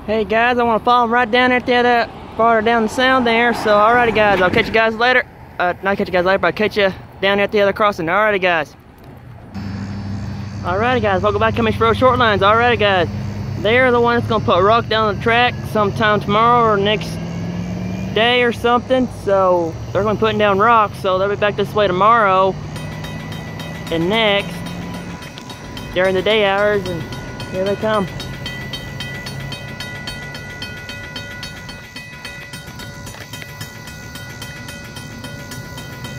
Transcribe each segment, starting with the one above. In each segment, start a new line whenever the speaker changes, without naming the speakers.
Hey guys, I want to follow them right down at that farther down the sound there. So alrighty guys, I'll catch you guys later. Not catch you guys later, but I'll catch you down at the other crossing. Alrighty guys. Alrighty guys, welcome back to Kiamichi Road Short Lines. Alrighty guys, they're the one that's gonna put a rock down the track sometime tomorrow or next day or something. So they're gonna be putting down rocks. So they'll be back this way tomorrow and next during the day hours, and here they come.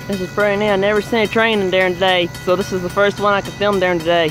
This is pretty neat. I never seen a train in there today, so this is the first one I could film there today.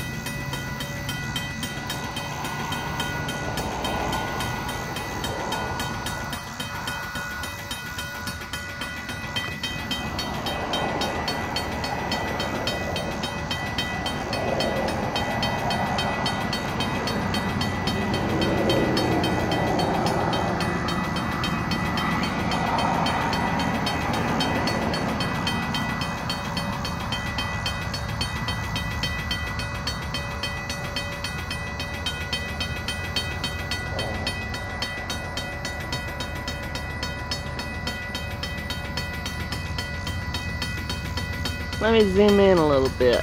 Let me zoom in a little bit.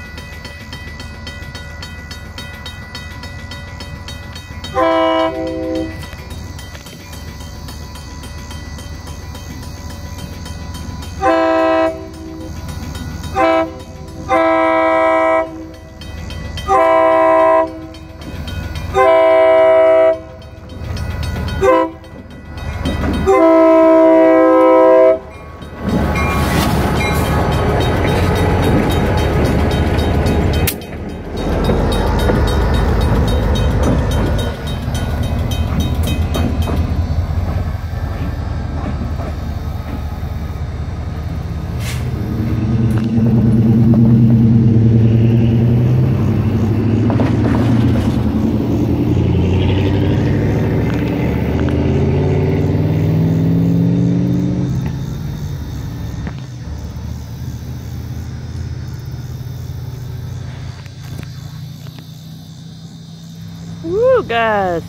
Woo, guys!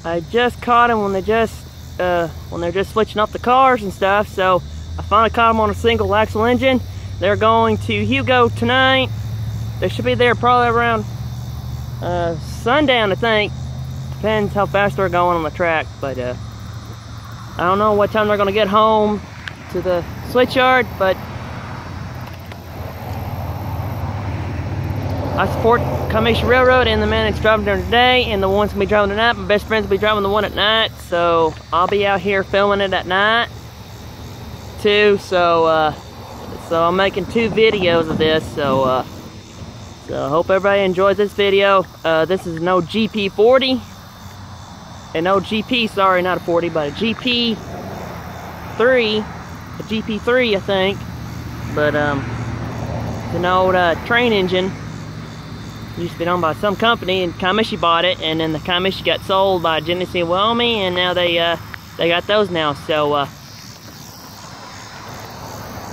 I just caught them when they're just switching up the cars and stuff. So I finally caught them on a single axle engine. They're going to Hugo tonight. They should be there probably around sundown, I think. Depends how fast they're going on the track. But I don't know what time they're going to get home to the switch yard. But I support Kiamichi Railroad and the man that's driving during the day, and the one's gonna be driving tonight. My best friends will be driving the one at night, so I'll be out here filming it at night too. So I'm making 2 videos of this. So I hope everybody enjoys this video. This is no GP-40 and no GP, sorry, not a 40, but a GP-3, I think. But it's an old train engine. Used to be owned by some company, and Kiamichi bought it, and then the Kiamichi got sold by Genesee, Wyoming, and now they got those now. So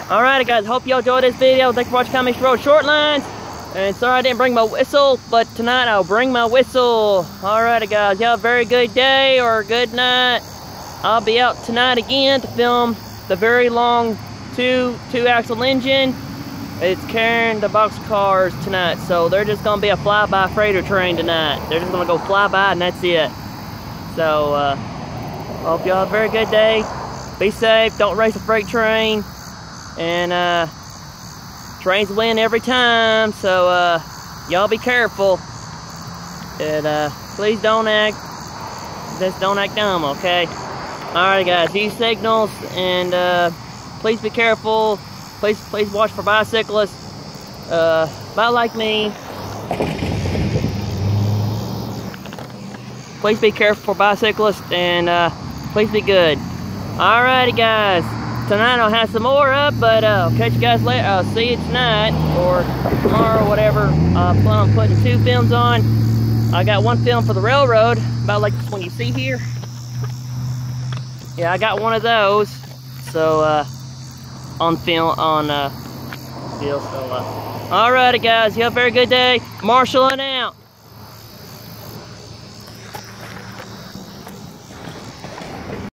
alright guys, hope y'all enjoyed this video. Thanks for watching Kiamichi Road Short Lines. And sorry I didn't bring my whistle, but tonight I'll bring my whistle. Alright guys, y'all have a very good day or good night. I'll be out tonight again to film the very long two-axle engine. It's carrying the box cars tonight, so they're just gonna be a flyby freighter train tonight. They're just gonna go fly by and that's it. So hope y'all have a very good day. Be safe, don't race a freight train, and trains win every time. So y'all be careful, and please don't act dumb, okay? Alright guys, use signals, and please be careful. Please watch for bicyclists. About like me. Please be careful for bicyclists, and please be good. Alrighty guys, tonight I'll have some more up, but I'll catch you guys later. I'll see you tonight or tomorrow or whatever. I plan on putting 2 films on. I got 1 film for the railroad, about like this one you see here. Yeah, I got one of those. So on film, deal. So alrighty guys, you have a very good day. Marshalling out.